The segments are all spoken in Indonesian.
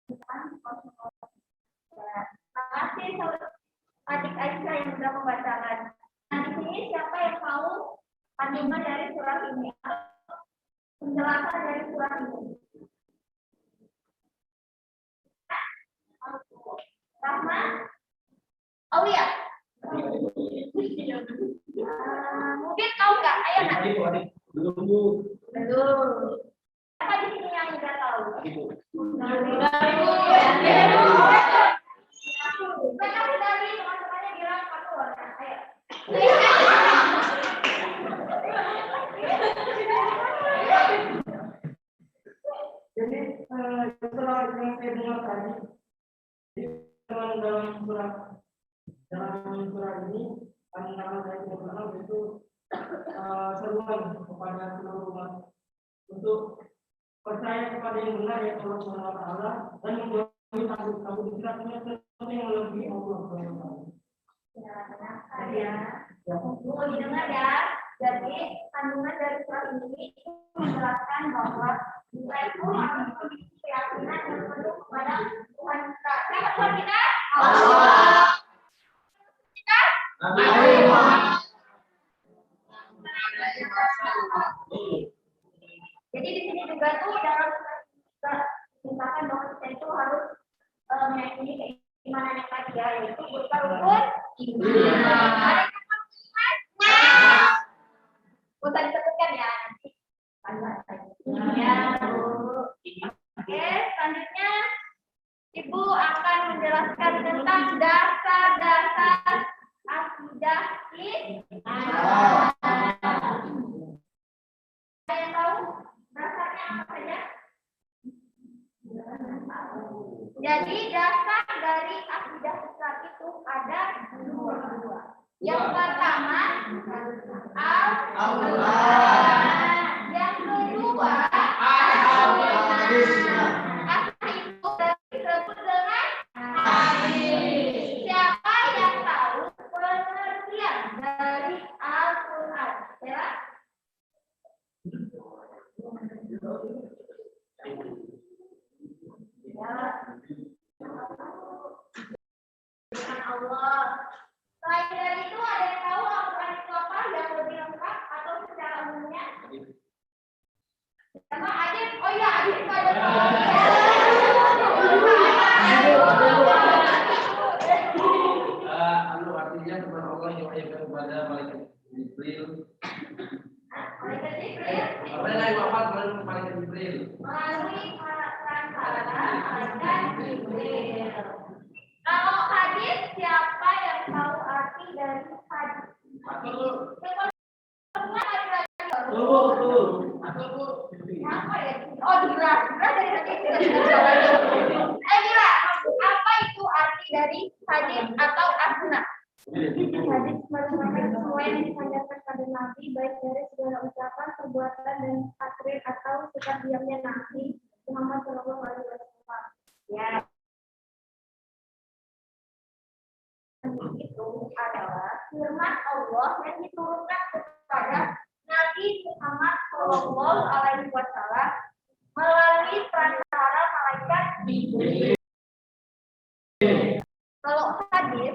Terima kasih adik Aisyah yang sudah membacakan. Nah, di sini siapa yang tahu kandungan dari surat ini? Penjelasan dari surat ini. Rahma? Oh iya. Mungkin tahu nggak? Ayo nak. Belum. Apa di sini yang sudah tahu? Jadi setelah yang saya dengar tadi, dalam surat ini, nama saya pertama itu seruan kepada seluruh umat untuk percaya kepada yang benar yaitu Allah Subhanahu Wa Taala dan menjauhi tabu tidak punya sesuatu yang melebihi Allah Subhanahu Wa Taala. Tunggu didengar ya. Jadi kandungan dari surat ini menjelaskan bahwa kita itu harus memiliki keyakinan yang penuh kepada Tuhan kita. Siapa Tuhan kita? Allah. Kita? Jadi di sini juga tuh dalam kita misalkan bahwa kita itu harus meyakini keimanan yang tadi ya, yaitu berupa rukun iman. Usah disebutkan ya nanti. Ya, Bu. Oke, selanjutnya Ibu akan menjelaskan tentang dasar-dasar akidah Islam. Ada yang tahu dasarnya apa saja? Jadi dasar dari akidah Islam itu ada dua. Yang pertama Al-Quran. Yang kedua Al-Hadis. Itu disebut dengan hadis. Siapa yang tahu pengertian dari Al-Quran? Ya? Allah. Selain dari itu ada yang tahu Al-Quran itu apa yang lebih lengkap atau secara umumnya? Sama Adit, oh iya Adit itu ada artinya kepada Allah yang diwahyukan kepada malaikat Jibril. Malaikat Jibril. Apa yang wafat melalui malaikat Jibril? Melalui perantara malaikat Jibril. Kalau hadis, siapa yang tahu arti dari hadis? Apa ya? Oh, jelas dari hadis. Jelas. Apa itu arti dari hadis atau asna? Hadis merupakan semua yang disandarkan pada Nabi, baik dari segala ucapan, perbuatan, dan takrir atau sikap diamnya Nabi Muhammad SAW. Ya. Itu adalah firman Allah yang diturunkan kepada Nabi Muhammad SAW melalui perantara malaikat Jibril. Kalau hadis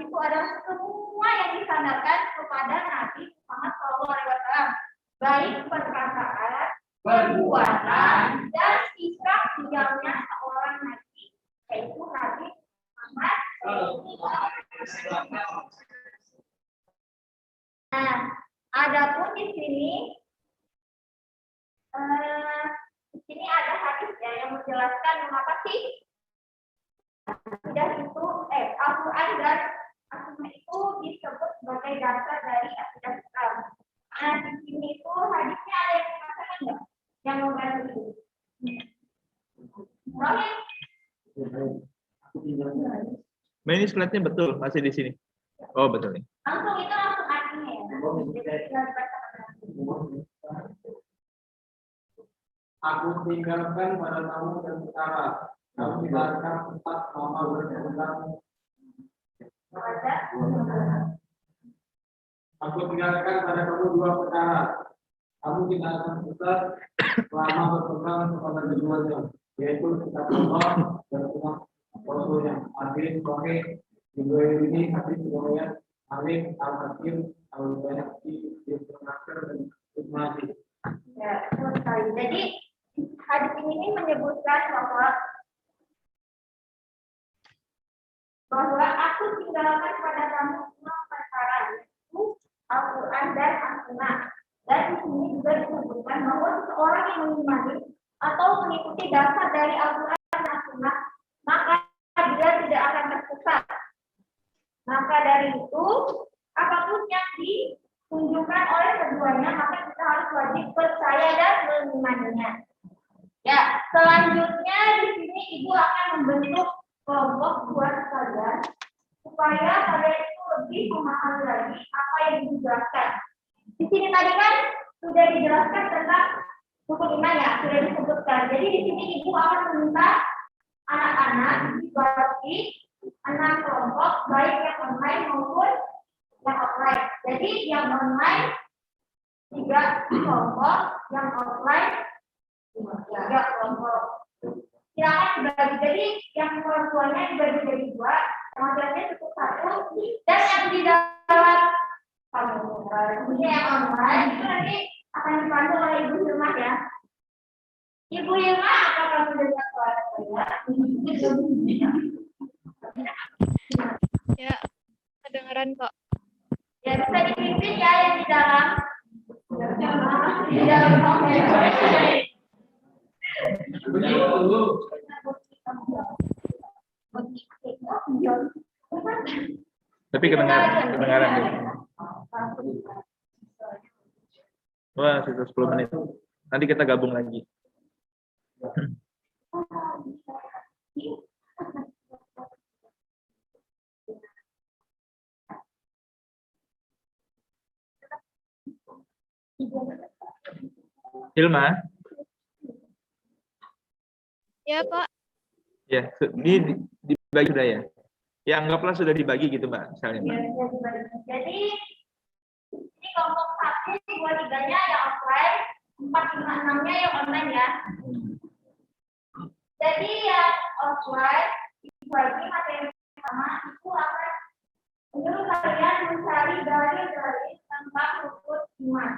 itu adalah semua yang disandarkan kepada Nabi Muhammad SAW, baik perkataan, perbuatan, dan sikap diamnya seorang nabi, yaitu Nabi Muhammad. Nah, adapun di sini ada hadis ya yang menjelaskan mengapa sih akidah itu Al-Quran dan As-Sunnah itu disebut sebagai dasar dari akidah Islam. Nah, di sini itu hadisnya ada yang mengatakan enggak? Yang membantu itu. Nah, ini slide-nya betul, masih di sini. Oh, betul nih. Langsung itu langsung artinya ya. Aku tinggalkan pada tamu dan perkara. Kamu tinggalkan tempat mama berpegang. Aku tinggalkan pada kamu dua perkara. Kamu tinggalkan pusat selama berpegang kepada keduanya, yaitu kitab Allah dan Sohe, juga ini hadis riwayat Alif, Al-Hakim, Al-Bayhaqi, Ibnu Nasr dan Ibnu. Ya, betul sekali. Jadi hadis ini menyebutkan bahwa aku tinggalkan pada kamu semua perkara, yaitu Al-Quran dan As-Sunnah. Dan di sini juga disebutkan bahwa seseorang yang mengimani atau mengikuti dasar dari Al-Quran dan As-Sunnah, maka dia tidak akan tersesat. Maka dari itu, apapun yang ditunjukkan oleh keduanya, maka kita harus wajib percaya dan mengimaninya. Ya, selanjutnya di sini Ibu akan membentuk kelompok buat kalian supaya kalian itu lebih memahami lagi apa yang dijelaskan. Di sini tadi kan sudah dijelaskan tentang rukun iman ya, sudah disebutkan. Jadi di sini Ibu akan meminta anak-anak dibagi 6 kelompok, baik yang online maupun yang offline. Jadi yang online 3 kelompok, yang offline 3 kelompok. Silakan dibagi. Jadi yang kelompoknya dibagi jadi 2, yang laki-laki cukup 1, dan yang di dalam yang online itu nanti akan dipandu oleh Ibu Hilma ya. Ibu Hilma, apakah mendengar suara saya? Ya, kedengeran kok. Ya, bisa dipimpin ya yang di dalam. Di dalam Tapi kedengaran. Wah, sudah 10 menit. Nanti kita gabung lagi. Hilma? Ya, Pak. Ya, dibagi sudah ya? Ya, anggaplah sudah dibagi gitu, Mbak. Misalnya. Ya, jadi ini kelompok 1, 2, 3-nya yang offline, 4, 5, 6-nya yang online ya. Jadi yang offline dibagi materi pertama itu akan menyuruh kalian mencari dalil-dalil tentang rukun iman.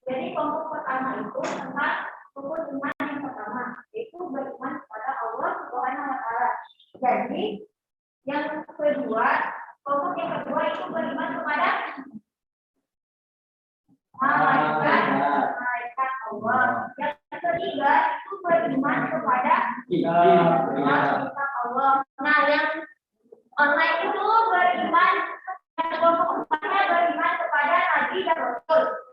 Jadi kelompok pertama itu tentang rukun iman yang pertama, yaitu beriman kepada Allah Subhanahu wa Ta'ala. Jadi yang kedua, kelompok yang kedua itu beriman kepada malaikat Allah. Yang ketiga itu beriman kepada Allah. Nah, yang online itu beriman, yang kelompok empatnya beriman kepada Nabi dan Rasul.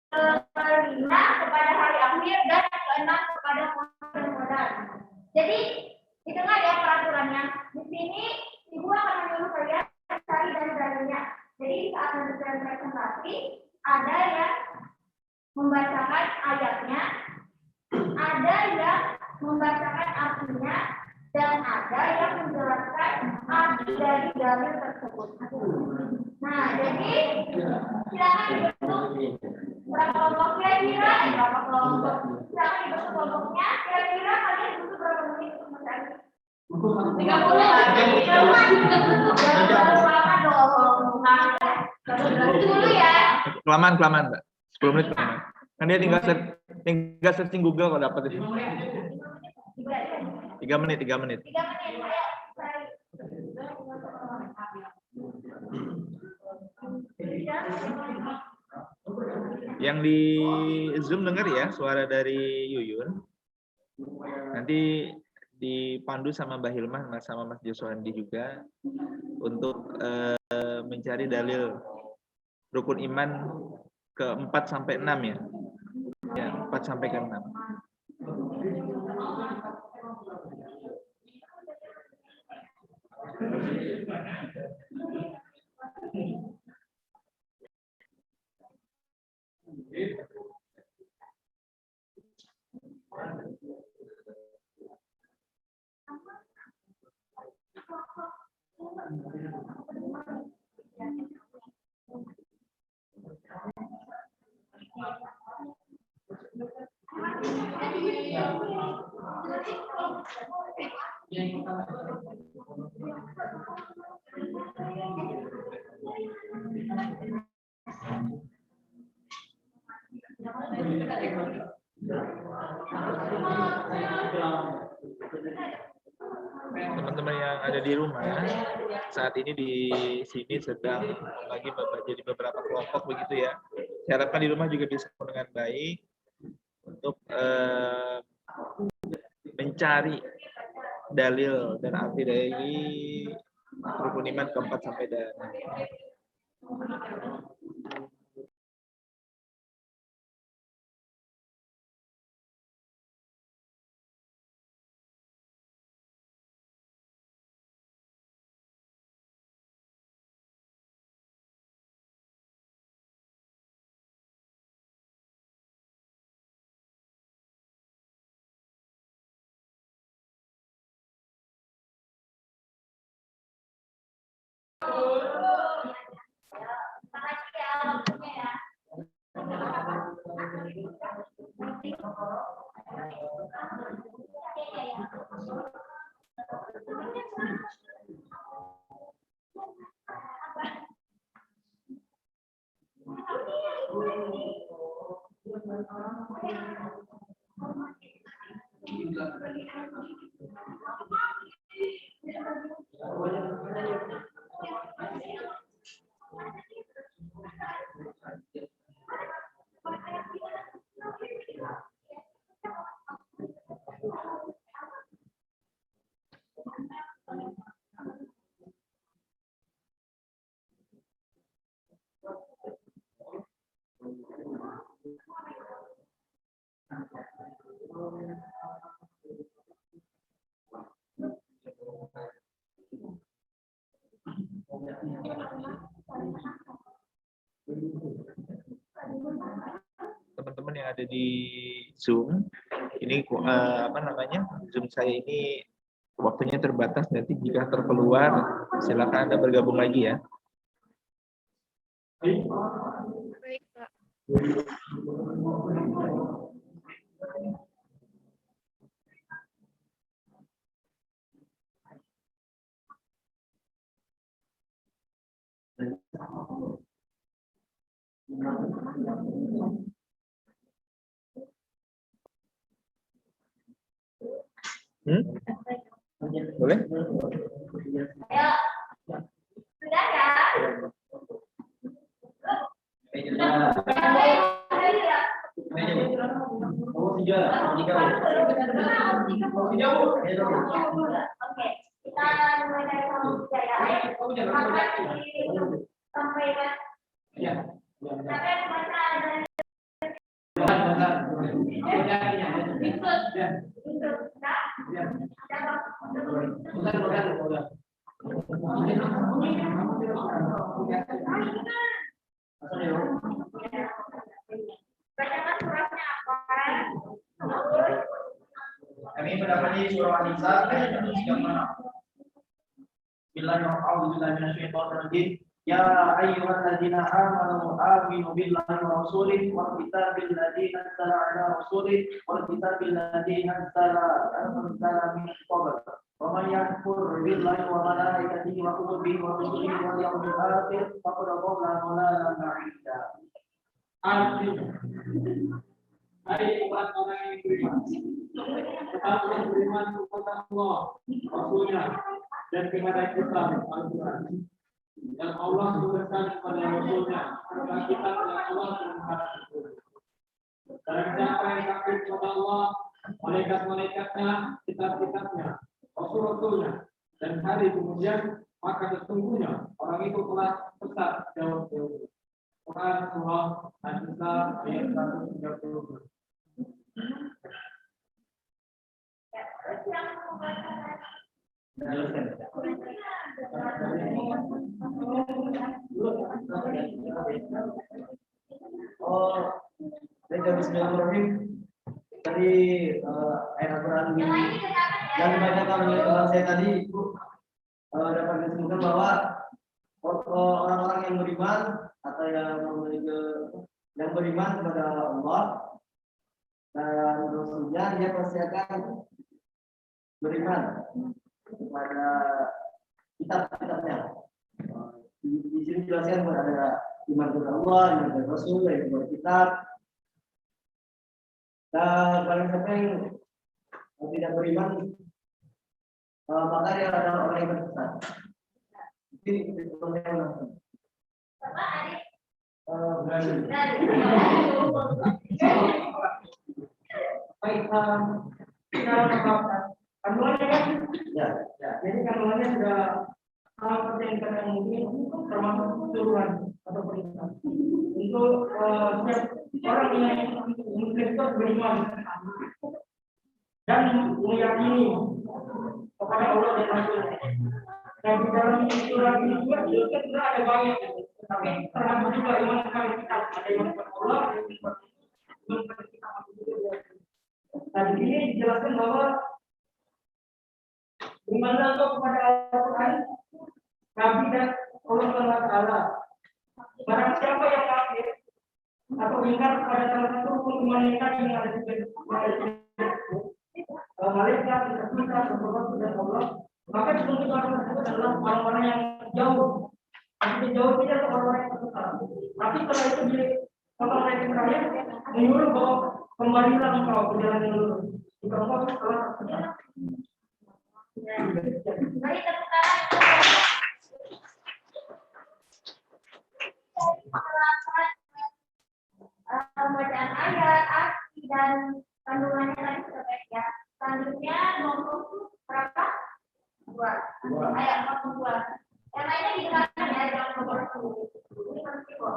Kelima kepada hari akhir dan keenam kepada Ramadan. Jadi didengar ya peraturannya. Di sini Ibu akan menyuruh kalian cari dalil-dalilnya. Jadi saat memberikan presentasi ada yang membacakan ayatnya, ada yang membacakan artinya, dan ada yang menjelaskan arti dari dalil tersebut. Nah, jadi silakan dibentuk berapa kelompok kira-kira, berapa kelompok. Silakan dibentuk kelompoknya. Kira-kira kalian butuh berapa menit untuk mencari? 30. Dulu ya. Kelamaan, Mbak. 10 menit kelamaan. Kan dia tinggal searching Google kalau dapat itu. 3 menit. 3 menit. Ayo, Yang di Zoom dengar ya suara dari Yuyun. Nanti dipandu sama Mbak Hilmah sama Mas Joswandi juga untuk mencari dalil rukun iman ke-4 sampai 6 ya. Ya, 4 sampai ke 6. Teman-teman yang ada di rumah saat ini di sini sedang lagi jadi beberapa kelompok begitu ya. Saya harapkan di rumah juga bisa dengan baik untuk mencari dalil dan arti dari rukun iman keempat sampai dan teman-teman yang ada di Zoom ini Zoom saya ini waktunya terbatas, nanti jika terkeluar silakan Anda bergabung lagi ya. Baik, Pak. Boleh? Sudah ya? Oke, kita mulai dari sampaikan. Sampai baca dari bacakan suratnya apa? Kami mendapati surah An-Nisa ayat 136. Bismillahirrahmanirrahim. Ya ayyuhalladzina amanu aminu billahi wa rasulihi wal kitabil ladzi nazzala ala rasulihi wal kitabil ladzi nazzala min qabl. Wa man yakfur billahi wa malaikatihi wa kutubihi wa rusulihi wal yawmil akhir faqad dhalla dhalalan ba'ida. Artinya, hai orang-orang yang beriman, tetaplah beriman kepada Allah, Rasulnya, dan kepada kitab Al-Quran. Dan Allah turunkan kepada Rasulnya tentang kitab yang Allah turunkan itu. Dan siapa yang kafir kepada Allah, malaikat-malaikatnya, kitab-kitabnya, Rasul-Rasulnya, dan hari kemudian, maka sesungguhnya orang itu telah sesat jauh-jauh. Quran surah An-Nisa ayat 130. Bismillahirrahmanirrahim. Tadi ayat Al-Quran yang dibacakan oleh teman saya tadi dapat disebutkan bahwa orang-orang yang beriman atau yang beriman kepada Allah dan Rasulnya, dia pasti akan beriman kitab-kitabnya. Di sini jelaskan bahwa ada iman kepada Allah, iman kepada Rasul, iman kepada kitab. Dan paling siapa yang tidak beriman, maka dia adalah orang yang bersesat. Jadi itu yang langsung. Bapak adik. Berani. Baik, kita mengatakan kandungannya kan? Ya. Jadi kandungannya sudah hal seperti yang kita mungkin termasuk turunan atau perintah. Untuk setiap orang yang muslim itu beriman dan meyakini kepada Allah dan Rasulnya. Dan di dalam surat ini juga sudah ada banyak, tapi termasuk juga iman kepada kita, ada iman kepada Allah, ada iman kepada kita. Nah, di sini dijelaskan bahwa berimanlah kepada Al-Quran, Nabi dan Allah Taala. Barang siapa yang kafir atau ingkar kepada salah satu rukun iman yang ada di malaikat, kita, dan Allah, maka disebut orang tersebut adalah orang-orang yang jauh. Maksudnya jauh tidak orang-orang yang tersesat. Tapi setelah itu di orang-orang yang terakhir menyuruh bahwa kembalilah engkau ke jalan yang lurus. Jika engkau telah tersesat. Mari kita sekarang pembacaan ayat, arti dan kandungannya tadi sudah baik ya. Selanjutnya nomor berapa? 2. Ayat 42. Yang lainnya dijelaskan ya dalam nomor 10. Ini penting kok.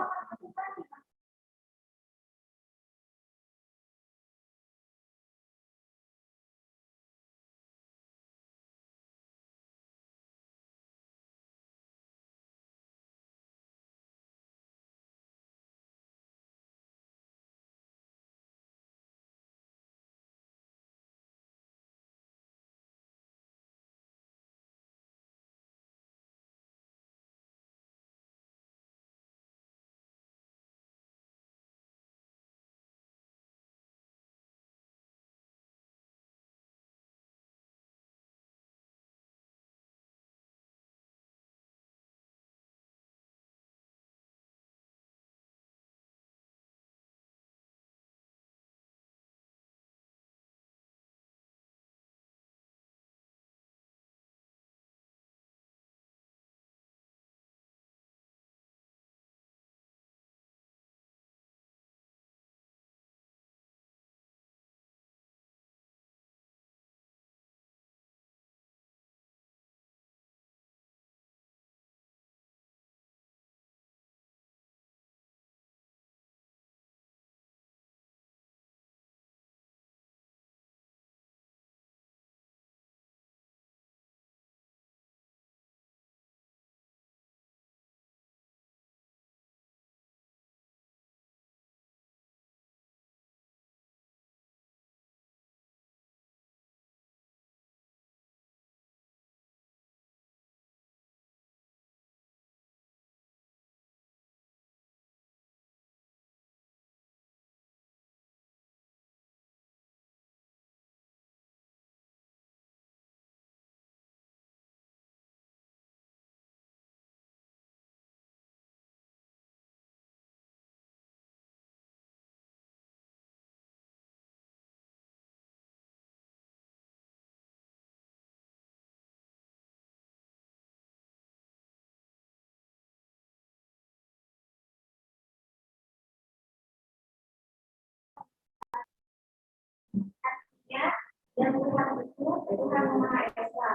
Dan Tuhan itu Tuhan Maha Esa.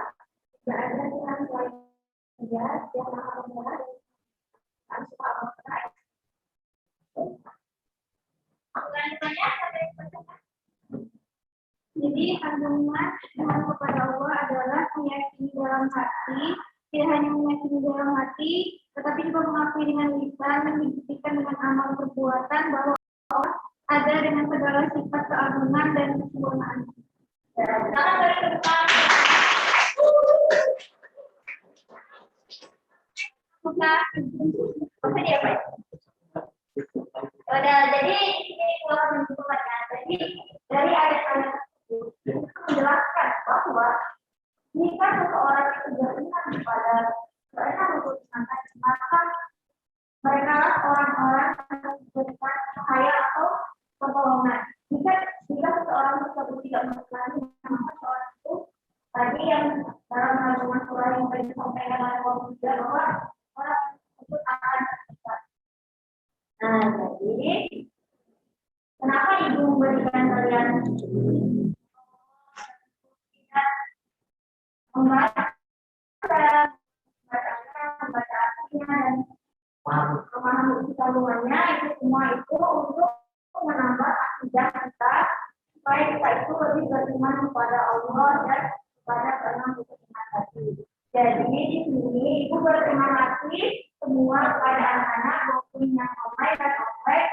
Tidak ada Tuhan selain Dia, Dia Maha Benar, Jadi kandungan iman kepada Allah adalah meyakini dalam hati, tidak hanya meyakini dalam hati, tetapi juga mengakui dengan lisan dan dibuktikan dengan amal perbuatan bahwa Allah ada dengan segala sifat keagungan dan kesempurnaan. Sekarang dari ke depan. Oke, dia apa? Jadi ini kalau menentukan, jadi dari ayat-ayat itu menjelaskan bahwa jika seseorang itu beriman kepada mereka menggunakan maka mereka orang-orang yang diberikan cahaya atau pertolongan. Jika seseorang tersebut tidak mengimani, maka seorang itu tadi yang dalam kandungan surah yang tadi disampaikan oleh Komputer bahwa orang tersebut akan tersesat. Nah, jadi kenapa ibu memberikan kalian tidak membaca artinya dan memahami isi kandungannya, itu semua itu untuk menambah akidah kita supaya kita itu lebih beriman kepada Allah dan kepada keenam rukun tadi. Jadi di sini ibu berterima kasih semua kepada anak-anak maupun yang online dan offline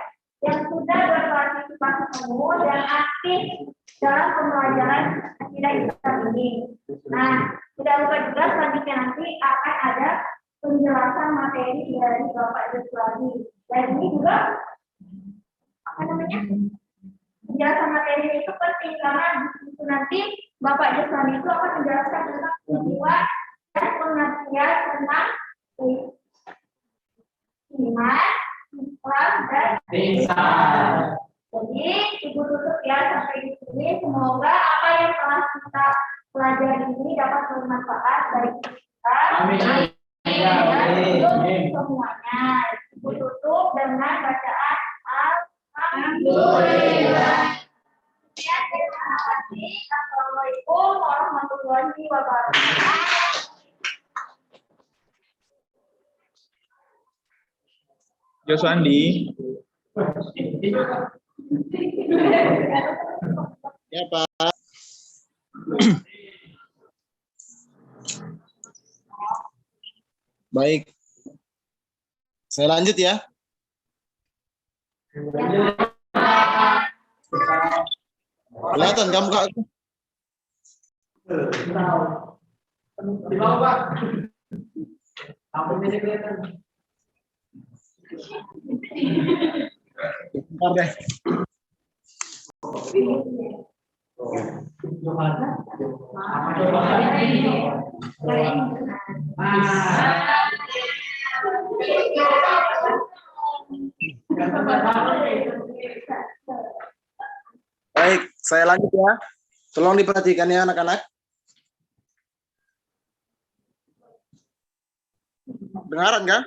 yang sudah berpartisipasi penuh dan aktif dalam pembelajaran akidah Islam ini. Nah, tidak lupa juga selanjutnya nanti akan ada penjelasan materi dari Bapak Joshua. Dan ini juga penjelasan materi itu penting karena itu nanti Bapak Joshua itu akan menjelaskan tentang tujuan dan pengertian tentang iman, Islam, dan ihsan. Jadi ibu tutup ya sampai di sini. Semoga apa yang telah kita pelajari ini dapat bermanfaat bagi kita. Amin. Semuanya. Ibu tutup dengan bacaan Alhamdulillah. Ya, terima kasih. Assalamualaikum warahmatullahi wabarakatuh. Joshua Andi. Ya, Pak. Baik. Saya lanjut ya. Kelihatan kamu Kak? Di bawah, Pak. Apa ini kelihatan? Bentar deh. Baik, saya lanjut ya. Tolong diperhatikan ya anak-anak. Dengaran kan?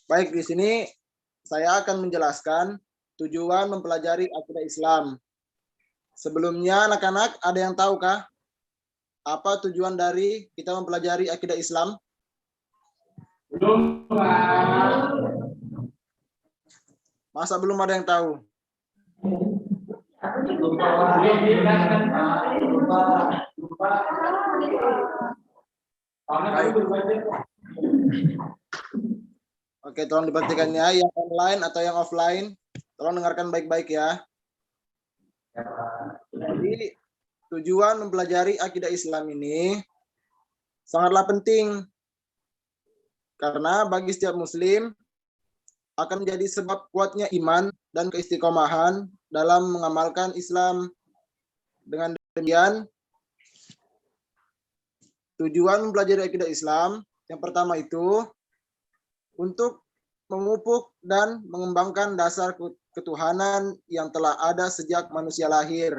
Baik, di sini saya akan menjelaskan tujuan mempelajari akidah Islam. Sebelumnya anak-anak ada yang tahukah apa tujuan dari kita mempelajari akidah Islam? Belum, Pak. Masa belum ada yang tahu? Oke, tolong diperhatikan ya, yang online atau yang offline, tolong dengarkan baik-baik ya. Jadi, tujuan mempelajari akidah Islam ini sangatlah penting. Karena bagi setiap muslim akan menjadi sebab kuatnya iman dan keistiqomahan dalam mengamalkan Islam. Dengan demikian, tujuan mempelajari akidah Islam yang pertama itu untuk memupuk dan mengembangkan dasar ketuhanan yang telah ada sejak manusia lahir.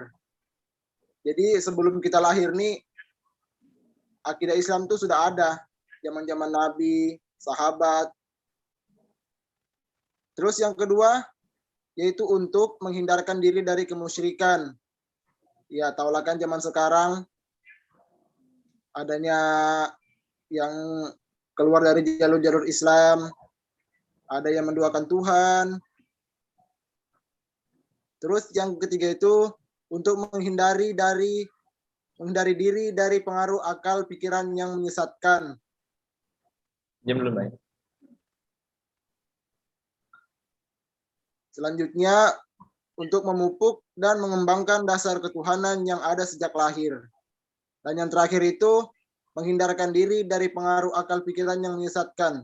Jadi sebelum kita lahir nih, akidah Islam itu sudah ada. Zaman-zaman Nabi, sahabat. Terus yang kedua, yaitu untuk menghindarkan diri dari kemusyrikan. Ya, taulah kan zaman sekarang adanya yang keluar dari jalur-jalur Islam, ada yang menduakan Tuhan. Terus yang ketiga itu untuk menghindari diri dari pengaruh akal pikiran yang menyesatkan. Jam belum baik. Selanjutnya untuk memupuk dan mengembangkan dasar ketuhanan yang ada sejak lahir. Dan yang terakhir itu menghindarkan diri dari pengaruh akal pikiran yang menyesatkan.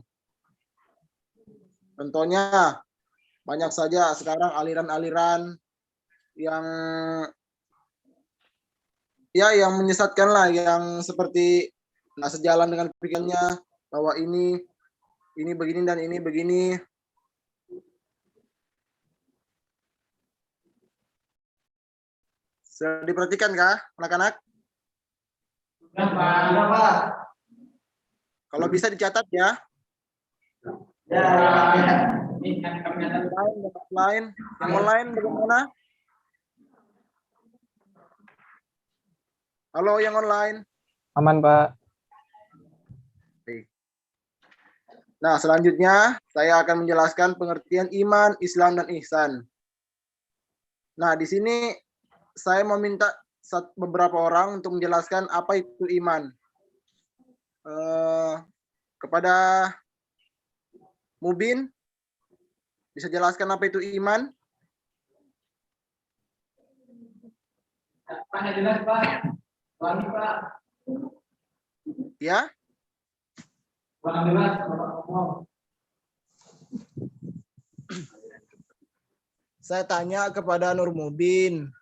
Contohnya banyak saja sekarang aliran-aliran yang ya yang menyesatkan lah, yang seperti nggak sejalan dengan pikirannya bahwa ini begini dan ini begini. Sudah diperhatikan kah, anak-anak? Sudah, Pak. Sudah, Pak. Kalau bisa dicatat ya. Ya, ya. Ini kan kami ada Offline, yang online bagaimana? Halo, yang online. Aman, Pak. Nah, selanjutnya saya akan menjelaskan pengertian iman, Islam, dan ihsan. Nah, di sini saya meminta beberapa orang untuk menjelaskan apa itu iman. Kepada Mubin, bisa jelaskan apa itu iman? Pak, jelas Pak. Lagi Pak. Ya, Kurang jelas Bapak ngomong. saya tanya kepada Nur Mubin.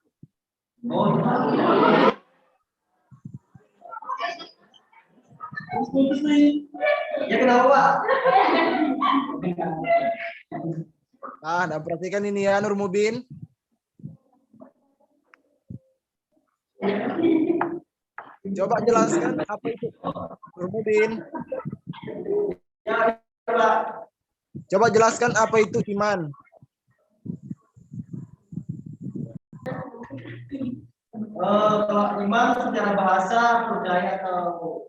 Oh, Ya, kenapa, Pak? Nah, dan perhatikan ini ya, Nur Mubin. Coba jelaskan apa itu Nur Mubin. Ya, Pak. Coba jelaskan apa itu iman. Kalau iman secara bahasa percaya atau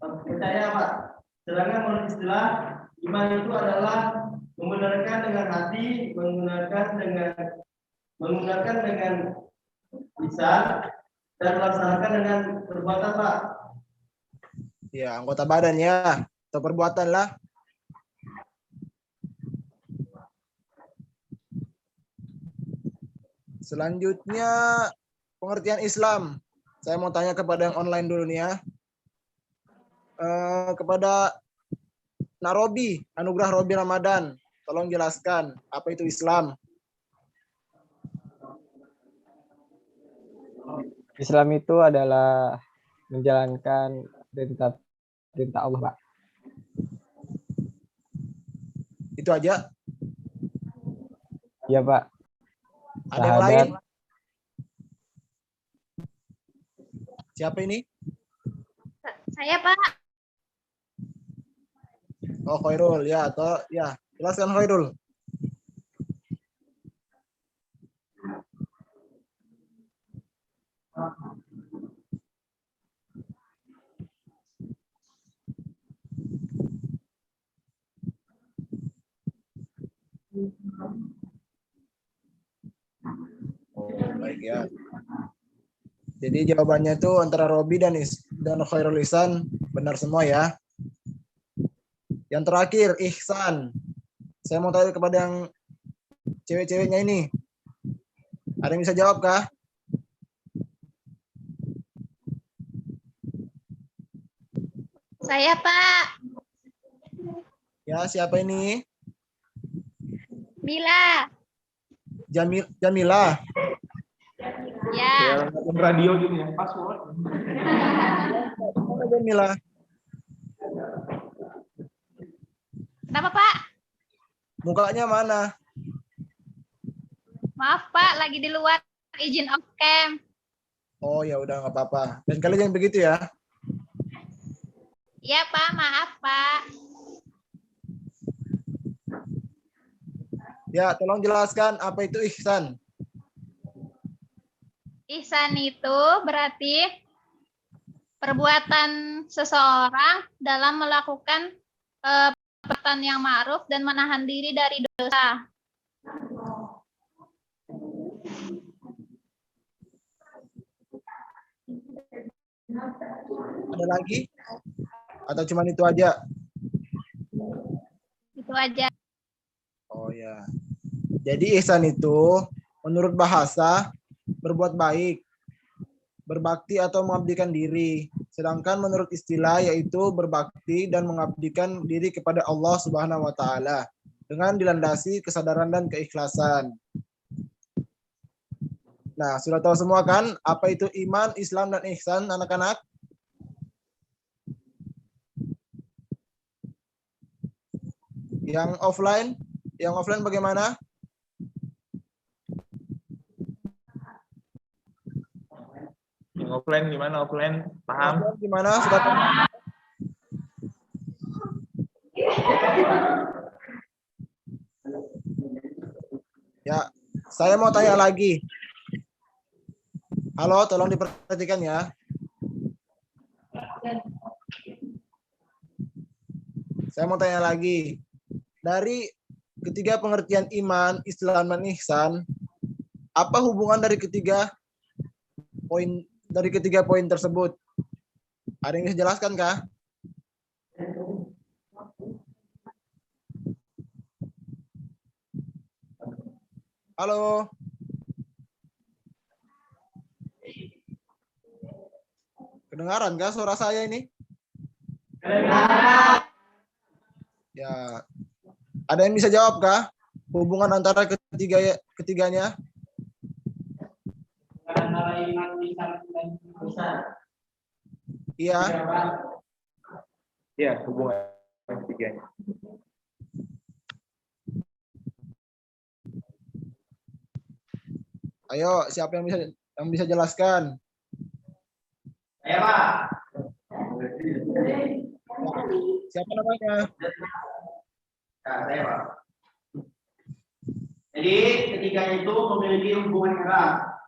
percaya, Pak. Sedangkan menurut istilah iman itu adalah membenarkan dengan hati, menggunakan dengan lisan dan melaksanakan dengan perbuatan, Pak. Ya, anggota badan ya, atau perbuatan lah. Selanjutnya, pengertian Islam. Saya mau tanya kepada yang online dulu nih ya. Kepada Narobi, Anugerah Robi Ramadan. Tolong jelaskan, apa itu Islam? Islam itu adalah menjalankan perintah Allah, Pak. Itu aja? Iya, Pak. Ada yang lain? Siapa ini? Saya, Pak. Oh, Khairul. Ya, atau ya, jelaskan Khairul. Oh, baik ya. Jadi jawabannya itu antara Robi dan Khairul Ihsan benar semua ya. Yang terakhir ihsan. Saya mau tanya kepada yang cewek-ceweknya ini. Ada yang bisa jawab kah? Saya, Pak. Ya, siapa ini? Mila. Jamila. Ya. Yang radio gini ya, password. Mana Jamila? Kenapa, Pak? Mukanya mana? Maaf, Pak. Lagi di luar izin off cam. Oh ya udah nggak apa-apa. Dan kalian jangan begitu ya. Iya, Pak. Maaf, Pak. Ya, tolong jelaskan apa itu ihsan. Ihsan itu berarti perbuatan seseorang dalam melakukan perbuatan yang ma'ruf dan menahan diri dari dosa. Ada lagi? Atau cuma itu aja? Itu aja. Oh ya. Jadi ihsan itu menurut bahasa berbuat baik, berbakti atau mengabdikan diri. Sedangkan menurut istilah yaitu berbakti dan mengabdikan diri kepada Allah Subhanahu wa taala dengan dilandasi kesadaran dan keikhlasan. Nah, sudah tahu semua kan apa itu iman, Islam, dan ihsan, anak-anak? Yang offline bagaimana? Yang offline gimana? Offline paham? Offline gimana? Sudah tahu? Ya, saya mau tanya lagi. Halo, tolong diperhatikan ya. Saya mau tanya lagi. Dari ketiga pengertian iman, Islam, dan ihsan, apa hubungan dari ketiga poin tersebut? Ada yang bisa jelaskan kah? Halo. Kedengaran kah suara saya ini? Ya. Ada yang bisa jawab kah? Hubungan antara ketiganya? Antara iman, Islam, dan ihsan. Iya. Ya, hubungan ketiganya. Ayo, siapa yang bisa jelaskan? Saya, Pak. Siapa namanya? Nah, saya, Pak. Jadi ketiganya itu memiliki hubungan erat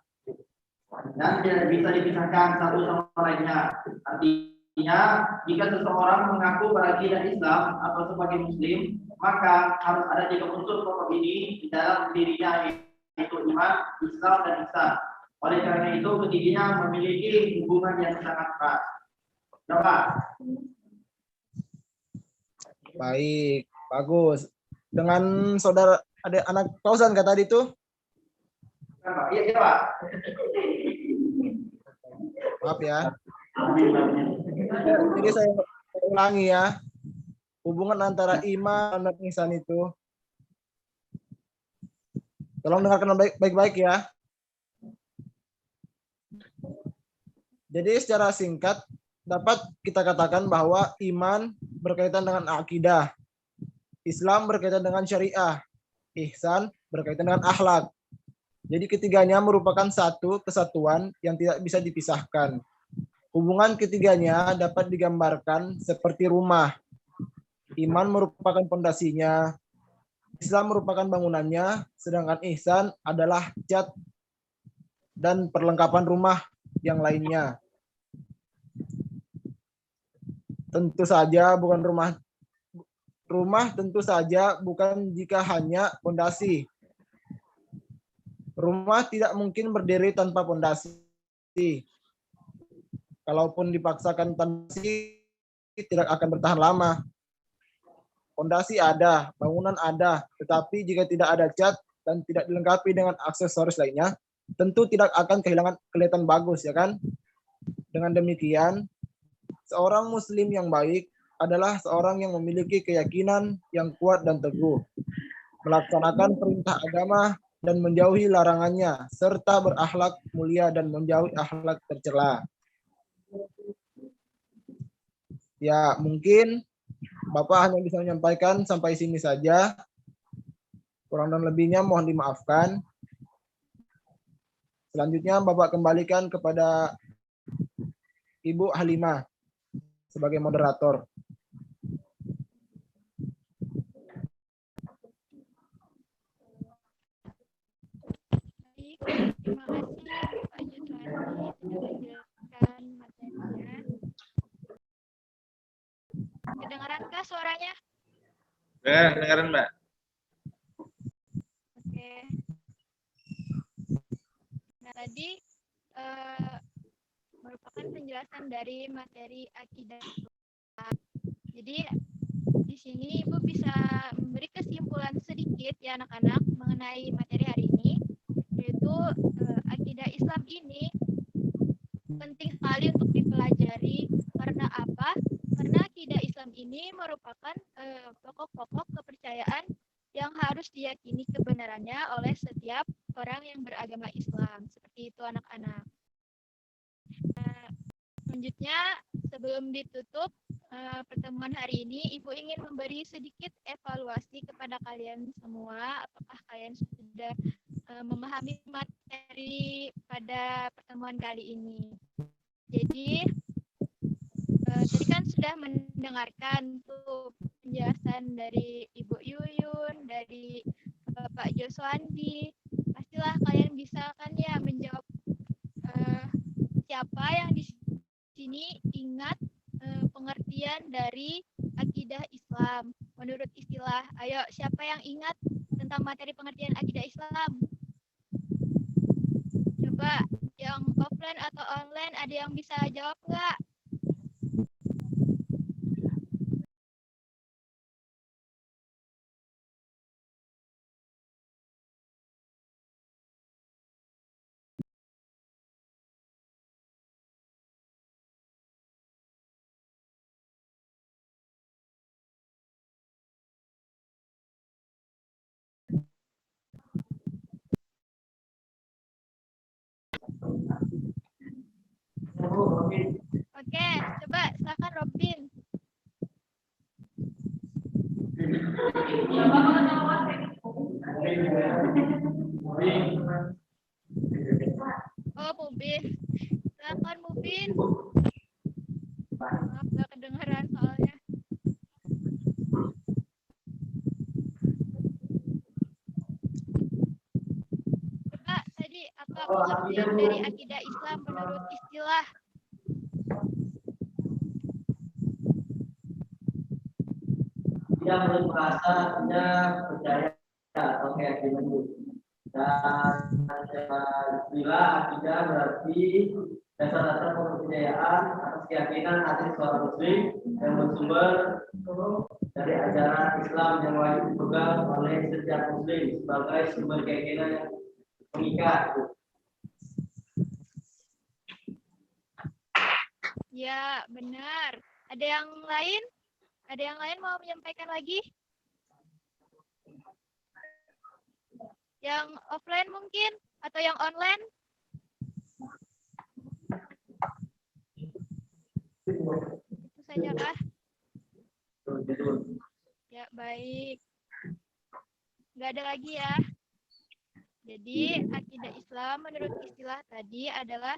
dan tidak bisa dipisahkan satu sama lainnya. Artinya, jika seseorang mengaku berakidah Islam atau sebagai Muslim, maka harus ada 3 unsur pokok ini di dalam dirinya, yaitu iman, Islam, dan ihsan. Oleh karena itu, ketiganya memiliki hubungan yang sangat erat. Coba. Baik, bagus. Dengan saudara ada anak Fauzan kah tadi itu? Iya, Pak. Maaf ya. Jadi saya ulangi ya. Hubungan antara iman dan ihsan itu. Tolong dengarkan baik-baik ya. Jadi secara singkat dapat kita katakan bahwa iman berkaitan dengan akidah, Islam berkaitan dengan syariah, ihsan berkaitan dengan akhlak. Jadi ketiganya merupakan satu kesatuan yang tidak bisa dipisahkan. Hubungan ketiganya dapat digambarkan seperti rumah. Iman merupakan pondasinya, Islam merupakan bangunannya, sedangkan ihsan adalah cat dan perlengkapan rumah yang lainnya. Tentu saja bukan rumah tentu saja bukan jika hanya pondasi. Rumah tidak mungkin berdiri tanpa pondasi. Kalaupun dipaksakan pondasi tidak akan bertahan lama. Pondasi ada, bangunan ada, tetapi jika tidak ada cat dan tidak dilengkapi dengan aksesoris lainnya, tentu tidak akan kelihatan bagus, ya kan? Dengan demikian, seorang muslim yang baik adalah seorang yang memiliki keyakinan yang kuat dan teguh, melaksanakan perintah agama dan menjauhi larangannya, serta berakhlak mulia dan menjauhi akhlak tercela. Ya, mungkin Bapak hanya bisa menyampaikan sampai sini saja. Kurang dan lebihnya mohon dimaafkan. Selanjutnya Bapak kembalikan kepada Ibu Halimah sebagai moderator. Baik, terima kasih Pak Yuswandi sudah menjelaskan materinya. Kedengaran suaranya? Dengaran, Mbak. Oke. Nah, tadi merupakan penjelasan dari materi akidah. Jadi di sini Ibu bisa memberi kesimpulan sedikit ya anak-anak mengenai materi hari ini, yaitu akidah Islam ini penting sekali untuk dipelajari. Karena apa? Karena akidah Islam ini merupakan pokok-pokok kepercayaan yang harus diyakini kebenarannya oleh setiap orang yang beragama Islam. Seperti seperti itu anak-anak. Selanjutnya, sebelum ditutup pertemuan hari ini, Ibu ingin memberi sedikit evaluasi kepada kalian semua. Apakah kalian sudah memahami materi pada pertemuan kali ini? Jadi, tadi kan sudah mendengarkan tuh penjelasan dari Ibu Yuyun, dari Bapak Joswandi. Pastilah kalian bisa kan ya menjawab siapa yang di sini ingat pengertian dari akidah Islam menurut istilah. Ayo, siapa yang ingat tentang materi pengertian akidah Islam? Coba yang offline atau online ada yang bisa jawab nggak? Oke, coba silakan Robin. Oh, Mubin. Silakan Mubin. Maaf, nggak kedengeran soalnya. Coba tadi apa pengertian dari akidah Islam menurut istilah? Dia menurut merasa tidak percaya atau keyakinan itu. Dan bila akidah berarti dasar-dasar kepercayaan atas keyakinan hati seorang muslim yang bersumber dari ajaran Islam yang wajib dipegang oleh setiap muslim sebagai sumber keyakinan yang mengikat. Ya, benar. Ada yang lain? Ada yang lain mau menyampaikan lagi? Yang offline mungkin? Atau yang online? Itu saja kah? Ya, baik. Nggak ada lagi ya. Jadi, akidah Islam menurut istilah tadi adalah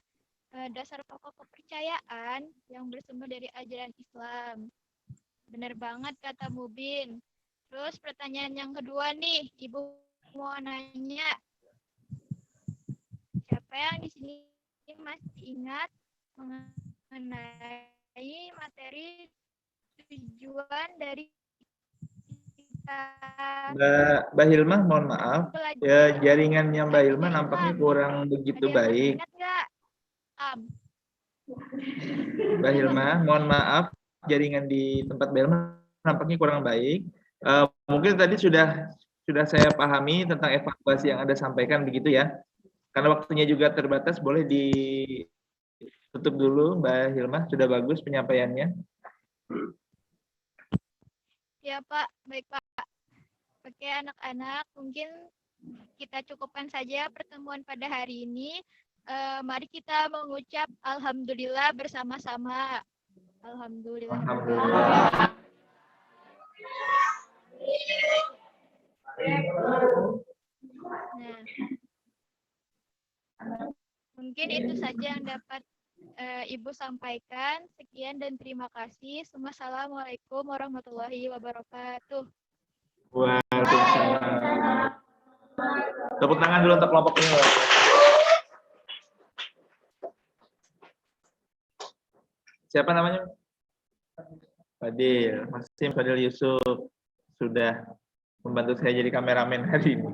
dasar pokok kepercayaan yang bersumber dari ajaran Islam. Benar banget kata Mubin. Terus pertanyaan yang kedua nih, Ibu mau nanya. Siapa yang di sini masih ingat mengenai materi tujuan dari kita? Mbak Hilmah, mohon maaf. Ya, jaringannya Mbak Hilmah nampaknya kurang begitu baik. Ingat nggak? Mbak Hilmah, mohon maaf. Jaringan di tempat Mbak Hilmah nampaknya kurang baik. Mungkin tadi sudah saya pahami tentang evaluasi yang Anda sampaikan begitu ya. Karena waktunya juga terbatas, boleh ditutup dulu Mbak Hilmah. Sudah bagus penyampaiannya. Ya Pak, baik Pak. Oke anak-anak, mungkin kita cukupkan saja pertemuan pada hari ini. Mari kita mengucap Alhamdulillah bersama-sama. Alhamdulillah. Nah, mungkin itu saja yang dapat Ibu sampaikan. Sekian dan terima kasih. Wassalamualaikum warahmatullahi wabarakatuh. Waalaikumsalam. Tepuk tangan dulu untuk kelompok ini. Siapa namanya? Fadil, Masim Fadil Yusuf sudah membantu saya jadi kameramen hari ini.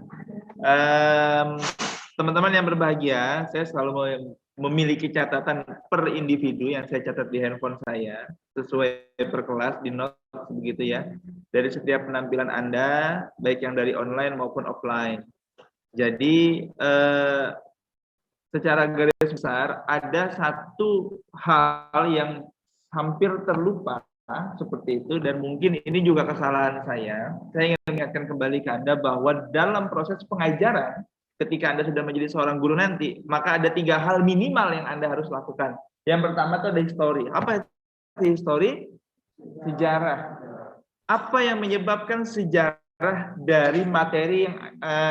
Teman-teman yang berbahagia, saya selalu memiliki catatan per individu yang saya catat di handphone saya sesuai per kelas di notes begitu ya. Dari setiap penampilan Anda, baik yang dari online maupun offline. Jadi secara garis besar ada satu hal yang hampir terlupa seperti itu, dan mungkin ini juga kesalahan saya. Saya ingin mengingatkan kembali ke Anda bahwa dalam proses pengajaran ketika Anda sudah menjadi seorang guru nanti, maka ada 3 hal minimal yang Anda harus lakukan. Yang pertama itu ada history. Apa itu history? Sejarah. Apa yang menyebabkan sejarah dari materi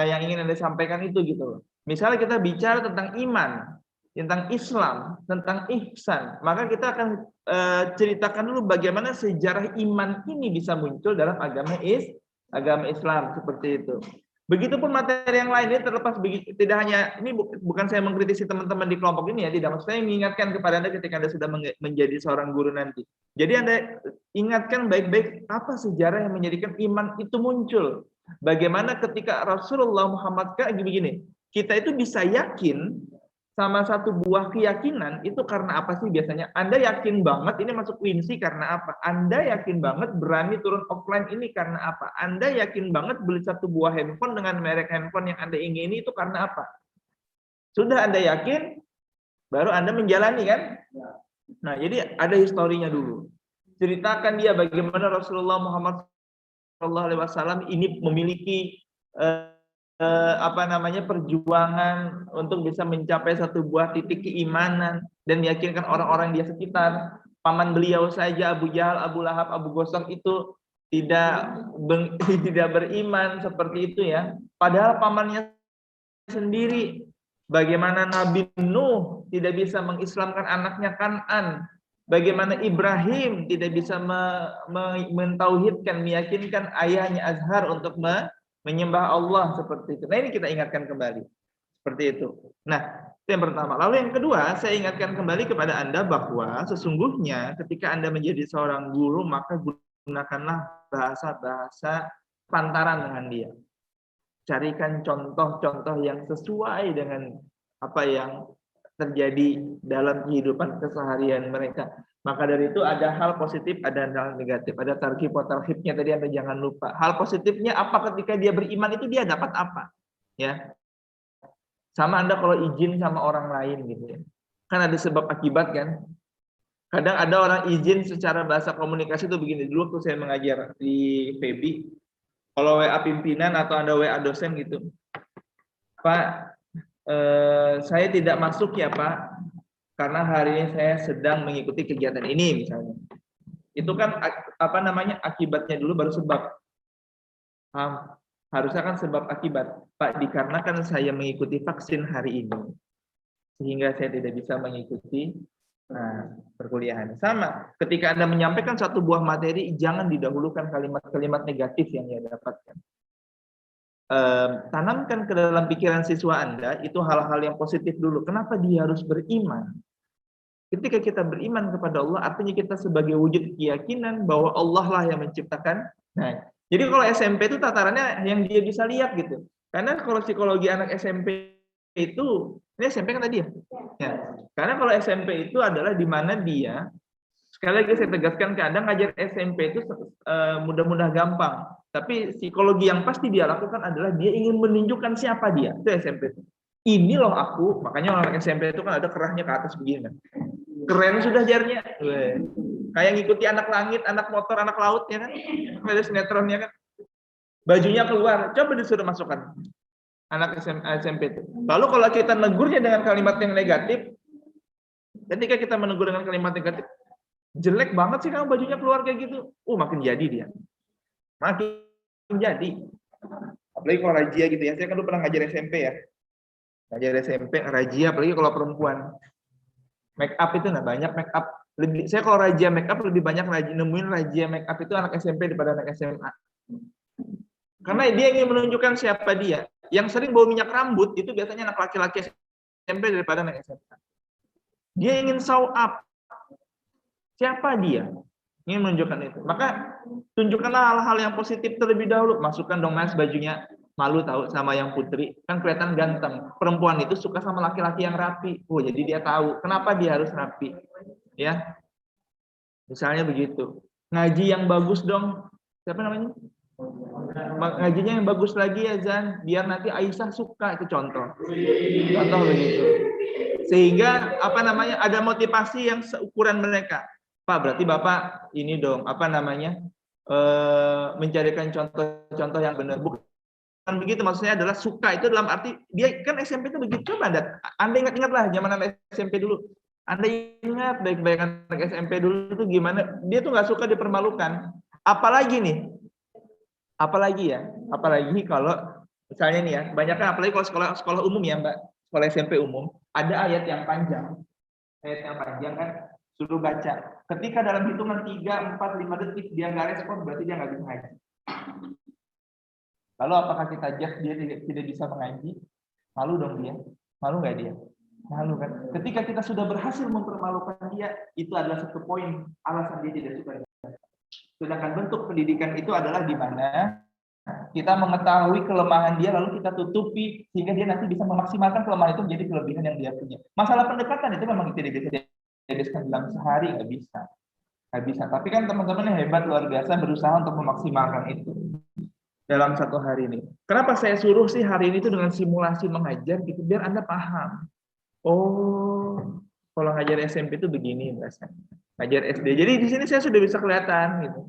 yang ingin Anda sampaikan itu gitu loh. Misalnya kita bicara tentang iman, tentang Islam, tentang ihsan, maka kita akan ceritakan dulu bagaimana sejarah iman ini bisa muncul dalam agama Islam seperti itu. Begitupun materi yang lain, ini terlepas tidak hanya ini bukan saya mengkritisi teman-teman di kelompok ini ya, tidak, maksud saya mengingatkan kepada Anda ketika Anda sudah menjadi seorang guru nanti. Jadi Anda ingatkan baik-baik apa sejarah yang menjadikan iman itu muncul. Bagaimana ketika Rasulullah Muhammad kayak begini, kita itu bisa yakin sama satu buah keyakinan itu karena apa sih biasanya? Anda yakin banget ini masuk Winsi karena apa? Anda yakin banget berani turun offline ini karena apa? Anda yakin banget beli satu buah handphone dengan merek handphone yang Anda ingini itu karena apa? Sudah Anda yakin, baru Anda menjalani kan? Nah, jadi ada historinya dulu. Ceritakan dia bagaimana Rasulullah Muhammad SAW ini memiliki perjuangan untuk bisa mencapai satu buah titik keimanan dan meyakinkan orang-orang di sekitar. Paman beliau saja Abu Jahal, Abu Lahab, Abu Gosok itu tidak beriman seperti itu ya. Padahal pamannya sendiri, bagaimana Nabi Nuh tidak bisa mengislamkan anaknya Kan'an, bagaimana Ibrahim tidak bisa mentauhidkan, meyakinkan ayahnya Azhar untuk menyembah Allah seperti itu. Nah, ini kita ingatkan kembali. Seperti itu. Nah, itu yang pertama. Lalu yang kedua, saya ingatkan kembali kepada Anda bahwa sesungguhnya ketika Anda menjadi seorang guru, maka gunakanlah bahasa-bahasa pantaran dengan dia. Carikan contoh-contoh yang sesuai dengan apa yang terjadi dalam kehidupan keseharian mereka. Maka dari itu ada hal positif, ada hal negatif, ada targhib wa tarhibnya tadi Anda jangan lupa. Hal positifnya apa ketika dia beriman itu dia dapat apa? Ya. Sama Anda kalau izin sama orang lain gitu ya. Kan ada sebab akibat kan? Kadang ada orang izin secara bahasa komunikasi itu begini. Dulu waktu saya mengajar di FEBI, kalau WA pimpinan atau Anda WA dosen gitu. Pak, saya tidak masuk ya Pak, karena hari ini saya sedang mengikuti kegiatan ini misalnya. Itu kan akibatnya dulu baru sebab. Harusnya kan sebab akibat. Pak, dikarenakan saya mengikuti vaksin hari ini, sehingga saya tidak bisa mengikuti perkuliahan. Sama, ketika Anda menyampaikan satu buah materi, jangan didahulukan kalimat-kalimat negatif yang dia dapatkan. Tanamkan ke dalam pikiran siswa Anda itu hal-hal yang positif dulu. Kenapa dia harus beriman? Ketika kita beriman kepada Allah, artinya kita sebagai wujud keyakinan bahwa Allah lah yang menciptakan. Nah, jadi kalau SMP itu tatarannya yang dia bisa lihat gitu. Karena kalau psikologi anak SMP itu, ini SMP kan tadi ya? Ya. Karena kalau SMP itu adalah di mana dia, sekali lagi saya tegaskan kadang ngajar SMP itu mudah-mudah gampang. Tapi psikologi yang pasti dia lakukan adalah dia ingin menunjukkan siapa dia. Itu SMP itu. Ini loh aku, makanya orang SMP itu kan ada kerahnya ke atas begini. Keren sudah jarnya. Kayak ngikuti anak langit, anak motor, anak laut ya kan. Ada sinetronnya kan. Bajunya keluar, coba disuruh masukkan. Anak SMP itu. Lalu kalau kita negurnya dengan kalimat yang negatif, ketika kita menegur dengan kalimat negatif, jelek banget sih kamu bajunya keluar kayak gitu. Makin jadi dia. Makin jadi. Apalagi kalau rajia gitu ya. Saya kan dulu pernah ngajar SMP ya. Ngajar SMP, rajia, apalagi kalau perempuan. Make up itu banyak make up. Saya kalau rajia make up lebih banyak nemuin rajia make up itu anak SMP daripada anak SMA. Karena dia ingin menunjukkan siapa dia. Yang sering bawa minyak rambut itu biasanya anak laki-laki SMP daripada anak SMA. Dia ingin show up. Siapa dia? Ingin menunjukkan itu. Maka tunjukkanlah hal-hal yang positif terlebih dahulu. Masukkan dong Mas bajunya. Malu tahu sama yang putri. Kan kelihatan ganteng. Perempuan itu suka sama laki-laki yang rapi. Jadi dia tahu kenapa dia harus rapi. Ya. Misalnya begitu. Ngaji yang bagus dong. Siapa namanya? Ngajinya yang bagus lagi ya Zan. Biar nanti Aisyah suka. Itu contoh. Contoh begitu. Sehingga ada motivasi yang seukuran mereka. Pak, berarti Bapak ini dong, mencarikan contoh-contoh yang benar. Bukan begitu, maksudnya adalah suka itu dalam arti dia kan SMP itu begitu. Coba Anda ingat-ingat lah zaman anak SMP dulu. Anda ingat baik-baik anak SMP dulu itu gimana? Dia tuh nggak suka dipermalukan. Apalagi nih, apalagi kalau misalnya nih ya, banyak kan apalagi kalau sekolah umum ya Mbak, sekolah SMP umum, ada ayat yang panjang kan suruh baca. Ketika dalam hitungan 3, 4, 5 detik dia nggak respon, berarti dia nggak bisa ngaji. Lalu apakah kita judge dia tidak bisa mengaji? Malu dong dia. Malu nggak dia? Malu kan? Ketika kita sudah berhasil mempermalukan dia, itu adalah satu poin alasan dia tidak suka. Sedangkan bentuk pendidikan itu adalah di mana kita mengetahui kelemahan dia, lalu kita tutupi sehingga dia nanti bisa memaksimalkan kelemahan itu menjadi kelebihan yang dia punya. Masalah pendekatan itu memang tidak bisa dihabiskan dalam sehari, nggak bisa. Tapi kan teman-teman yang hebat luar biasa berusaha untuk memaksimalkan itu dalam satu hari ini. Kenapa saya suruh sih hari ini itu dengan simulasi mengajar gitu, biar Anda paham. Oh, kalau ngajar SMP itu begini rasanya. Ngajar SD. Jadi di sini saya sudah bisa kelihatan gitu.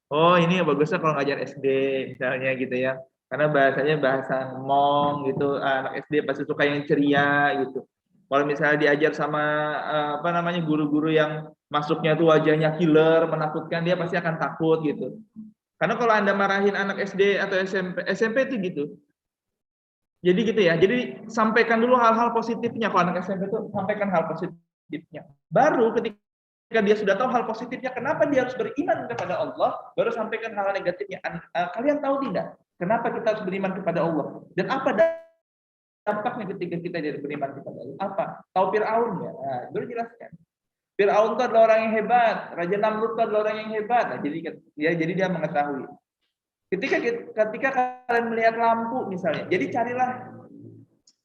Oh, ini bagusnya kalau ngajar SD misalnya gitu ya. Karena bahasanya bahasa ngomong gitu. Anak SD pasti suka yang ceria gitu. Kalau misalnya diajar sama guru-guru yang masuknya tuh wajahnya killer, menakutkan, dia pasti akan takut gitu. Karena kalau Anda marahin anak SD atau SMP itu gitu. Jadi gitu ya. Jadi sampaikan dulu hal-hal positifnya. Kalau anak SMP itu sampaikan hal positifnya. Baru ketika dia sudah tahu hal positifnya, kenapa dia harus beriman kepada Allah, baru sampaikan hal negatifnya. Kalian tahu tidak? Kenapa kita harus beriman kepada Allah? Dan apa dampaknya ketika kita tidak beriman kepada Allah? Apa? Tahu Fir'aun ya? Nah, baru jelaskan. Fir'aun itu adalah orang yang hebat, Raja Namrud itu adalah orang yang hebat. Nah, jadi dia mengetahui. Ketika kalian melihat lampu misalnya, jadi carilah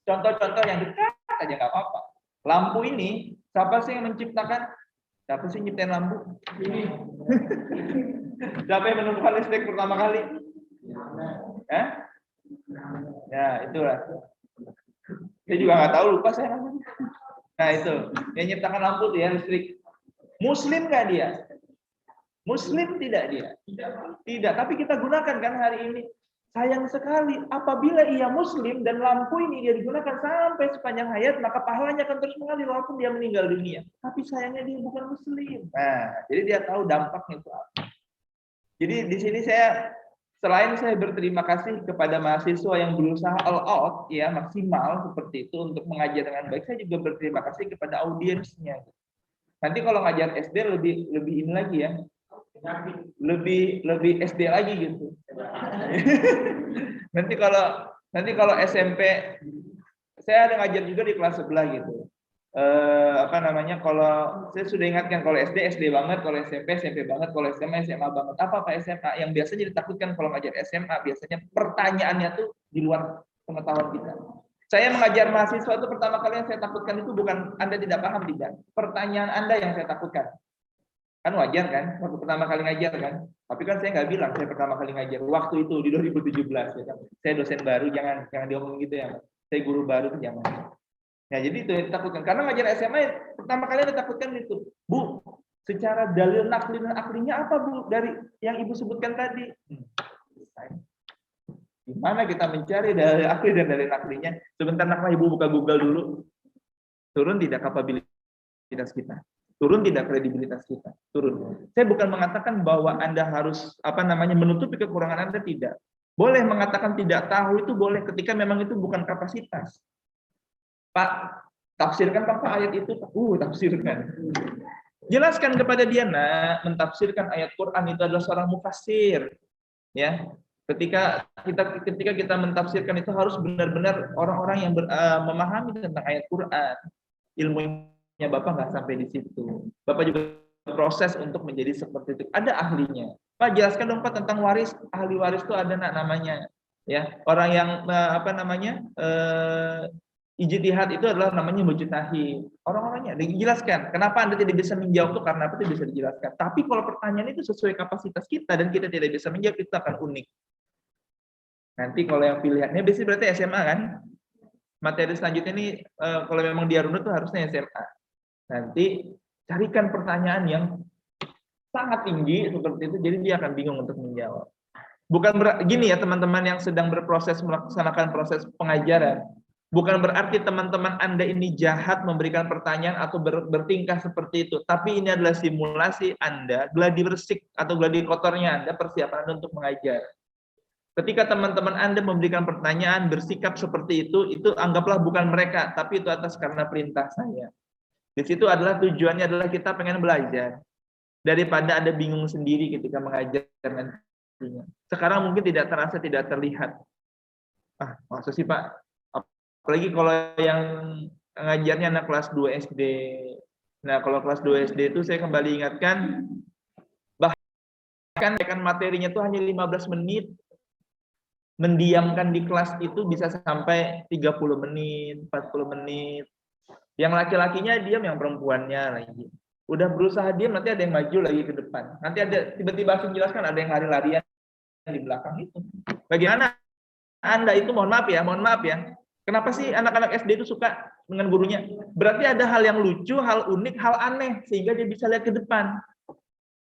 contoh-contoh yang dekat aja nggak apa-apa. Lampu ini, siapa sih yang menciptakan? Siapa sih nyiptain lampu? Ini. Siapa yang menemukan listrik pertama kali? Ya, itulah. Saya juga nggak tahu, lupa saya namanya. Nah itu, yang nyiptakan lampu tuh ya listrik. Muslim nggak dia? Muslim tidak dia? Tidak, tapi kita gunakan kan hari ini. Sayang sekali, apabila ia Muslim dan lampu ini dia digunakan sampai sepanjang hayat, maka pahalanya akan terus mengalir walaupun dia meninggal dunia. Tapi sayangnya dia bukan Muslim. Nah, jadi dia tahu dampaknya itu apa. Jadi di sini selain saya berterima kasih kepada mahasiswa yang berusaha all out, ya maksimal seperti itu untuk mengajar dengan baik, saya juga berterima kasih kepada audiensnya. Nanti kalau ngajar SD lebih ini lagi ya, lebih SD lagi gitu. nanti kalau SMP, saya ada ngajar juga di kelas sebelah gitu. Kalau saya sudah ingatkan, kalau SD banget, kalau SMP banget, kalau SMA banget. Apa SMA? Yang biasanya ditakutkan kalau ngajar SMA, biasanya pertanyaannya tuh di luar pengetahuan kita. Saya mengajar mahasiswa itu pertama kali yang saya takutkan itu bukan Anda tidak paham, tidak. Pertanyaan Anda yang saya takutkan. Kan wajar kan, waktu pertama kali ngajar kan. Tapi kan saya nggak bilang saya pertama kali ngajar. Waktu itu di 2017 ya kan. Saya dosen baru, jangan diomongin gitu ya. Saya guru baru tuh jangan. Nah, jadi itu yang ditakutkan. Karena ngajar SMA pertama kali ditakutkan itu. Bu, secara dalil nakli dan aklinya apa Bu dari yang Ibu sebutkan tadi? Gimana kita mencari dalil akli dan dalil naklinya? Sebentar naklah Ibu buka Google dulu. Turun tidak kapabilitas kita? Turun tidak kredibilitas kita? Turun. Saya bukan mengatakan bahwa Anda harus menutupi kekurangan Anda, tidak. Boleh mengatakan tidak tahu itu boleh ketika memang itu bukan kapasitas. Pak, tafsirkan Pak ayat itu. Tafsirkan. Jelaskan kepada dia, nah, mentafsirkan ayat Quran itu adalah seorang mufassir. Ya. Ketika kita mentafsirkan itu harus benar-benar orang-orang yang memahami tentang ayat Quran. Ilmunya Bapak nggak sampai di situ. Bapak juga proses untuk menjadi seperti itu. Ada ahlinya. Pak, jelaskan dong Pak tentang waris. Ahli waris itu ada namanya. Ya, orang yang ijtihad itu adalah namanya mujtahid. Orang-orangnya dijelaskan. Kenapa Anda tidak bisa menjawab itu karena apa itu bisa dijelaskan. Tapi kalau pertanyaan itu sesuai kapasitas kita dan kita tidak bisa menjawab, itu akan unik. Nanti kalau yang pilihannya biasanya berarti SMA kan? Materi selanjutnya ini kalau memang dia runut itu harusnya SMA. Nanti carikan pertanyaan yang sangat tinggi seperti itu, jadi dia akan bingung untuk menjawab. Gini ya teman-teman yang sedang berproses melaksanakan proses pengajaran. Bukan berarti teman-teman Anda ini jahat memberikan pertanyaan atau bertingkah seperti itu. Tapi ini adalah simulasi Anda, gladi bersih atau gladi kotornya Anda, persiapan Anda untuk mengajar. Ketika teman-teman Anda memberikan pertanyaan, bersikap seperti itu anggaplah bukan mereka, tapi itu atas karena perintah saya. Di situ adalah tujuannya adalah kita pengen belajar. Daripada Anda bingung sendiri ketika mengajar nantinya. Sekarang mungkin tidak terasa, tidak terlihat. Maksud sih Pak? Apalagi kalau yang ngajarnya anak kelas 2 SD. Nah, kalau kelas 2 SD itu saya kembali ingatkan, bahkan materinya itu hanya 15 menit. Mendiamkan di kelas itu bisa sampai 30 menit, 40 menit. Yang laki-lakinya diam, yang perempuannya lagi. Udah berusaha diam, nanti ada yang maju lagi ke depan. Nanti ada tiba-tiba harus menjelaskan, ada yang lari-larian di belakang itu. Bagaimana Anda itu, mohon maaf ya. Kenapa sih anak-anak SD itu suka dengan gurunya? Berarti ada hal yang lucu, hal unik, hal aneh, sehingga dia bisa lihat ke depan.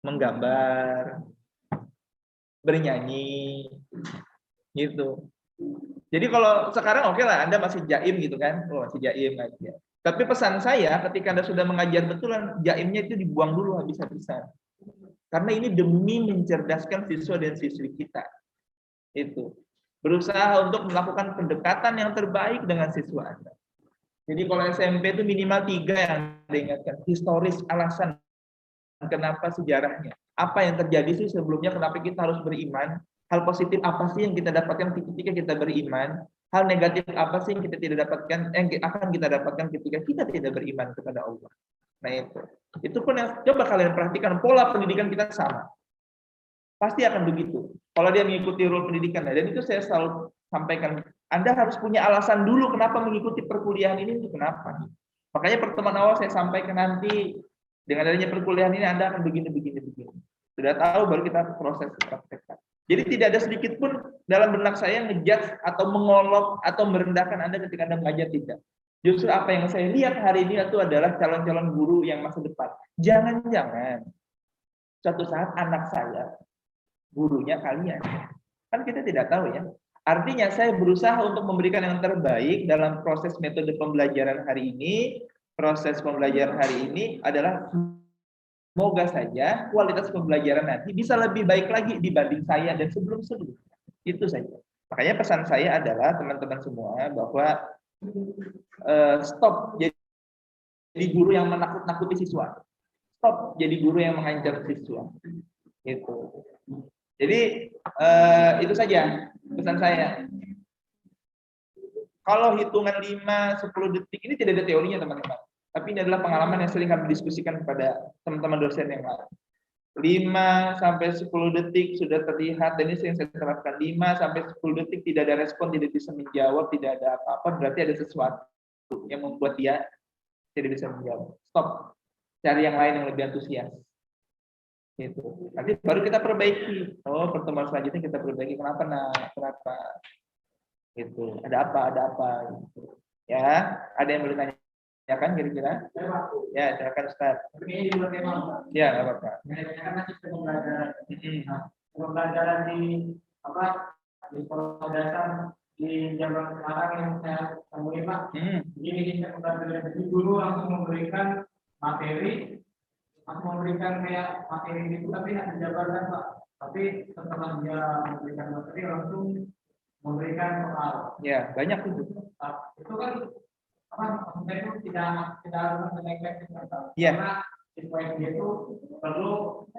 Menggambar, bernyanyi, gitu. Jadi kalau sekarang oke lah, Anda masih jaim gitu kan, masih jaim aja. Tapi pesan saya, ketika Anda sudah mengajar betulan, jaimnya itu dibuang dulu habis-habisan. Karena ini demi mencerdaskan siswa dan siswi kita. Itu. Berusaha untuk melakukan pendekatan yang terbaik dengan siswa Anda. Jadi kalau SMP itu minimal 3 yang Anda ingatkan. Historis, alasan, kenapa sejarahnya. Apa yang terjadi sih sebelumnya, kenapa kita harus beriman. Hal positif apa sih yang kita dapatkan ketika kita beriman. Hal negatif apa sih yang kita tidak dapatkan, yang akan kita dapatkan ketika kita tidak beriman kepada Allah. Nah itu pun yang coba kalian perhatikan, pola pendidikan kita sama. Pasti akan begitu. Kalau dia mengikuti rule pendidikan, dan itu saya selalu sampaikan, Anda harus punya alasan dulu kenapa mengikuti perkuliahan ini, itu kenapa. Makanya pertemuan awal saya sampaikan nanti, dengan adanya perkuliahan ini Anda akan begini. Sudah tahu, baru kita proses praktekkan. Jadi tidak ada sedikit pun dalam benak saya ngejudge atau mengolok atau merendahkan Anda ketika Anda mengajar, tidak. Justru apa yang saya lihat hari ini itu adalah calon-calon guru yang masa depan. Jangan-jangan suatu saat anak saya gurunya kalian. Kan kita tidak tahu ya. Artinya saya berusaha untuk memberikan yang terbaik dalam proses metode pembelajaran hari ini. Proses pembelajaran hari ini adalah semoga saja kualitas pembelajaran nanti bisa lebih baik lagi dibanding saya dan sebelum-sebelumnya. Itu saja. Makanya pesan saya adalah teman-teman semua bahwa stop jadi guru yang menakut-nakuti siswa. Stop jadi guru yang mengancam siswa. Gitu. Jadi itu saja pesan saya. Kalau hitungan 5-10 detik ini tidak ada teorinya teman-teman. Tapi ini adalah pengalaman yang sering kami diskusikan kepada teman-teman dosen yang lain. 5-10 detik sudah terlihat, dan ini sering saya terapkan. 5-10 detik tidak ada respon, tidak bisa menjawab, tidak ada apa-apa, berarti ada sesuatu yang membuat dia tidak bisa menjawab. Stop. Cari yang lain yang lebih antusias. Gitu. Nanti baru kita perbaiki. Pertemuan selanjutnya kita perbaiki. Kenapa? Gitu. Ada apa? Gitu. Ya, ada yang boleh tanyakan kira-kira? Ya, silakan Ustaz. Ya, nggak apa-apa. Pembelajaran di sekolah dasar di zaman sekarang yang saya temui Pak. Ini pembelajaran di guru langsung memberikan materi. Memberikan kayak materi itu, tapi tidak dijabarkan Pak. Tapi setelah dia memberikan materi langsung memberikan soal. Ya, banyak itu. Itu kan maksudnya itu tidak harus menegakkan ya. Karena siswa itu perlu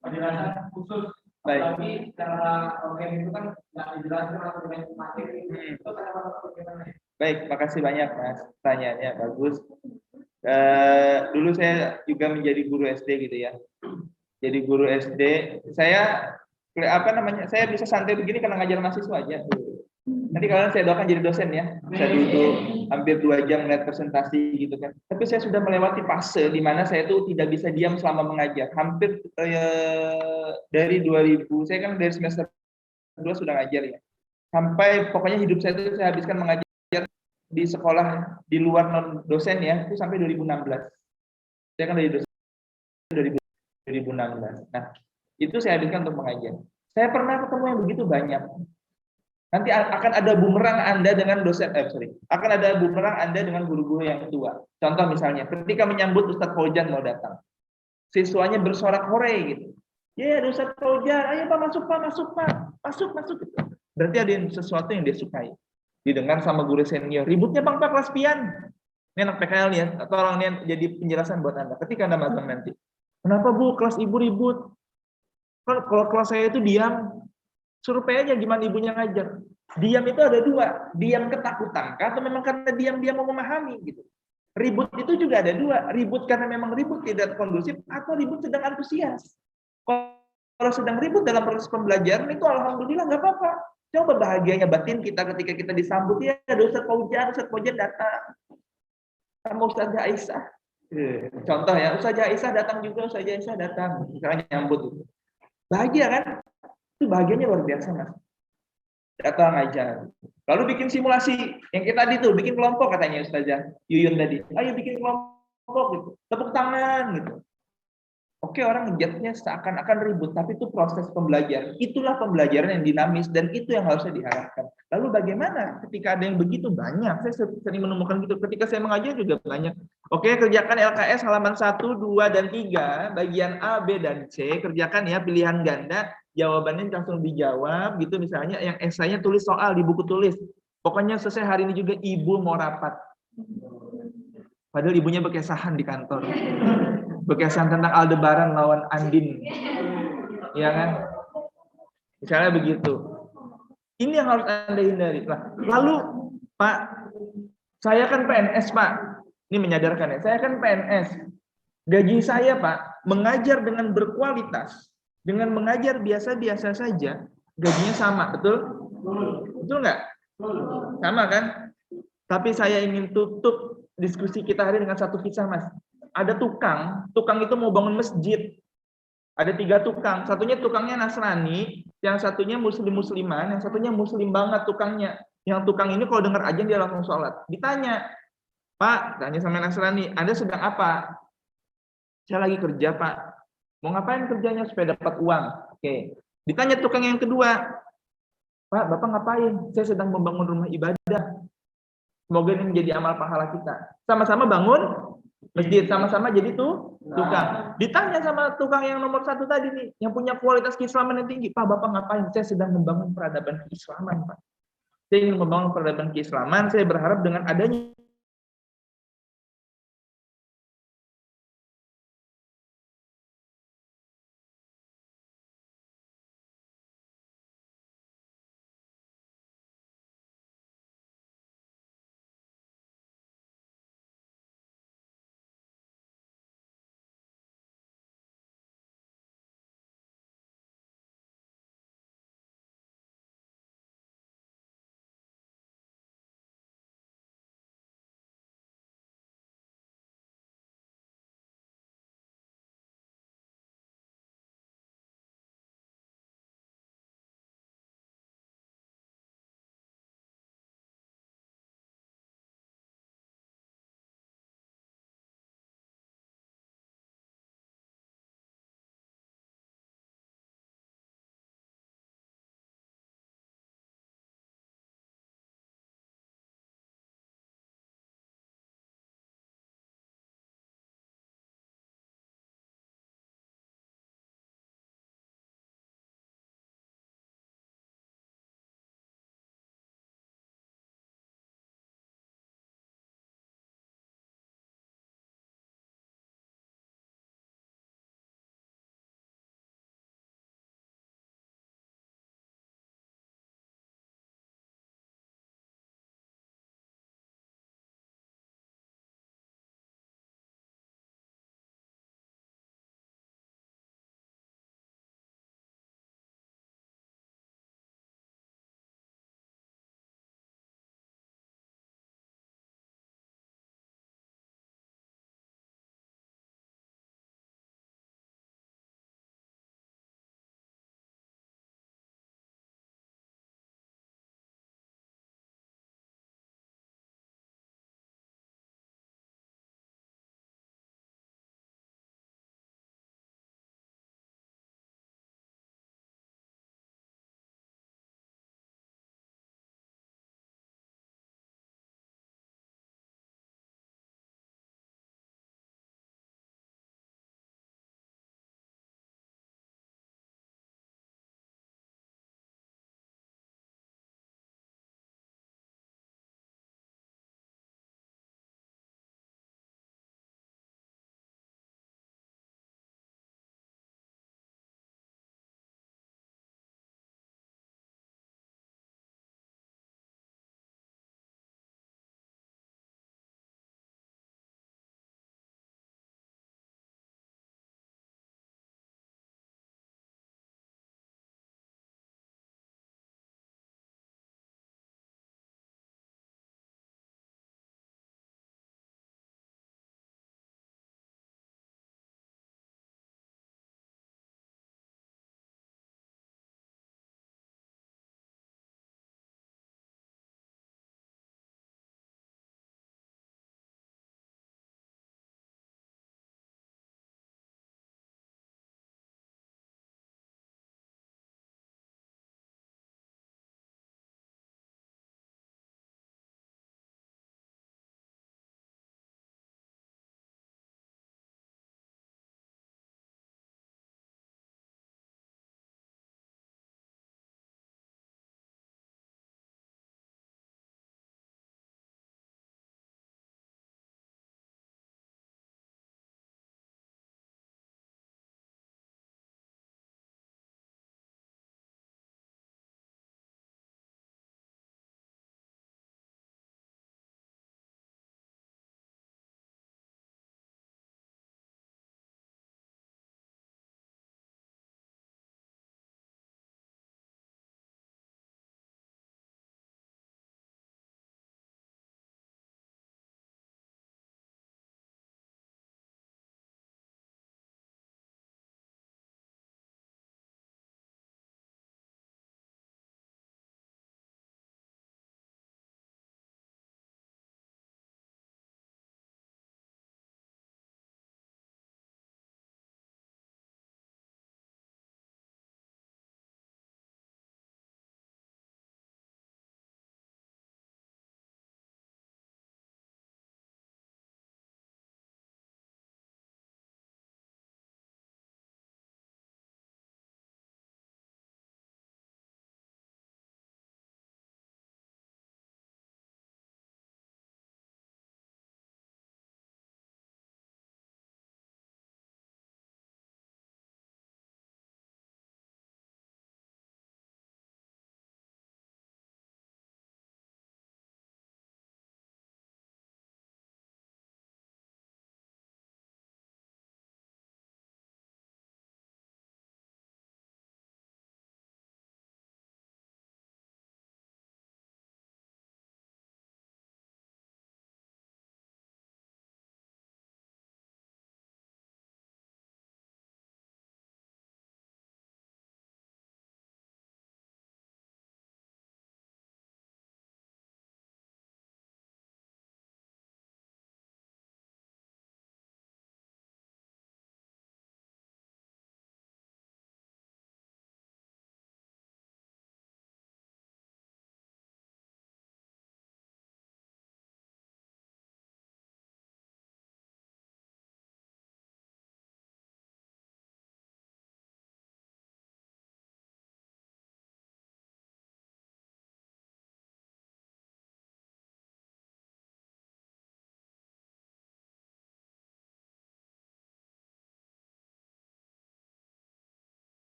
penjelasan khusus. Tapi secara organ itu kan tidak dijelaskan oleh materi. Itu bagaimana? Baik, makasih banyak Mas. Pertanyaannya bagus. Dulu saya juga menjadi guru SD gitu ya. Jadi guru SD, saya saya bisa santai begini karena ngajar mahasiswa aja. Nanti kalian saya doakan jadi dosen ya. Saya duduk hampir 2 jam melihat presentasi gitu kan. Tapi saya sudah melewati fase di mana saya tuh tidak bisa diam selama mengajar. Hampir dari 2000, saya kan dari semester 2 sudah ngajar ya. Sampai pokoknya hidup saya itu saya habiskan mengajar di sekolah di luar non dosen ya, itu sampai 2016. Saya kan dari dosen 2016. Nah, itu saya habiskan untuk mengajar. Saya pernah ketemu yang begitu banyak. Nanti akan ada bumerang Anda dengan dosen, akan ada bumerang Anda dengan guru-guru yang tua. Contoh misalnya, ketika menyambut Ustadz Faujan mau datang, siswanya bersorak hore gitu. Ya, ada Ustadz Faujan, ayo Pak masuk Pak, masuk gitu. Berarti ada sesuatu yang dia sukai. Didengar sama guru senior, ributnya Bang Pak kelas pian. Ini anak PKL nih ya, tolong nih jadi penjelasan buat Anda. Ketika Anda magang nanti, kenapa Bu kelas ibu ribut? Kalau kelas saya itu diam, survei aja gimana ibunya ngajar. Diam itu ada dua, diam ketakutan atau memang karena diam dia mau memahami gitu. Ribut itu juga ada dua, ribut karena memang ribut tidak kondusif atau ribut sedang antusias. Kalau sedang ribut dalam proses pembelajaran itu alhamdulillah nggak apa-apa. Coba bahagianya batin kita ketika kita disambut, ya ada Ustadz Faujan datang sama Ustazah Aisyah. Contoh ya, Ustazah Aisyah datang juga, Ustazah Aisyah datang, misalnya nyambut. Bahagia kan? Itu bahagianya luar biasa Mas. Datang aja. Lalu bikin simulasi. Yang kita tadi tuh bikin kelompok katanya Ustazah Yuyun tadi. Ayo bikin kelompok gitu. Tepuk tangan gitu. Oke, orang ngejatnya seakan-akan ribut, tapi itu proses pembelajaran. Itulah pembelajaran yang dinamis dan itu yang harusnya diharapkan. Lalu bagaimana ketika ada yang begitu banyak? Saya sering menemukan gitu. Ketika saya mengajar juga banyak. Oke, kerjakan LKS halaman 1, 2, dan 3, bagian A, B, dan C. Kerjakan ya pilihan ganda. Jawabannya langsung dijawab gitu misalnya. Yang esainya tulis soal di buku tulis. Pokoknya selesai hari ini juga ibu mau rapat. Padahal ibunya bekesahan di kantor. Bekesahan tentang Aldebaran lawan Andin. Ya kan? Misalnya begitu. Ini yang harus Anda hindari. Lalu, Pak, saya kan PNS, Pak. Ini menyadarkan ya. Saya kan PNS. Gaji saya, Pak, mengajar dengan berkualitas. Dengan mengajar biasa-biasa saja, gajinya sama, betul? Betul nggak? Sama kan? Tapi saya ingin tutup diskusi kita hari dengan satu kisah, Mas. Ada tukang itu mau bangun masjid. Ada 3 tukang, satunya tukangnya Nasrani, yang satunya musliman, yang satunya muslim banget tukangnya. Yang tukang ini kalau dengar azan dia langsung sholat. Ditanya, Pak, tanya sama Nasrani, Anda sedang apa? Saya lagi kerja, Pak. Mau ngapain kerjanya supaya dapat uang? Oke. Ditanya tukang yang kedua, Pak, Bapak ngapain? Saya sedang membangun rumah ibadah. Semoga ini menjadi amal pahala kita. Sama-sama bangun masjid, sama-sama jadi tuh tukang. Ditanya sama tukang yang nomor 1 tadi nih, yang punya kualitas keislaman yang tinggi, Pak, Bapak ngapain? Saya sedang membangun peradaban keislaman, Pak. Saya ingin membangun peradaban keislaman, saya berharap dengan adanya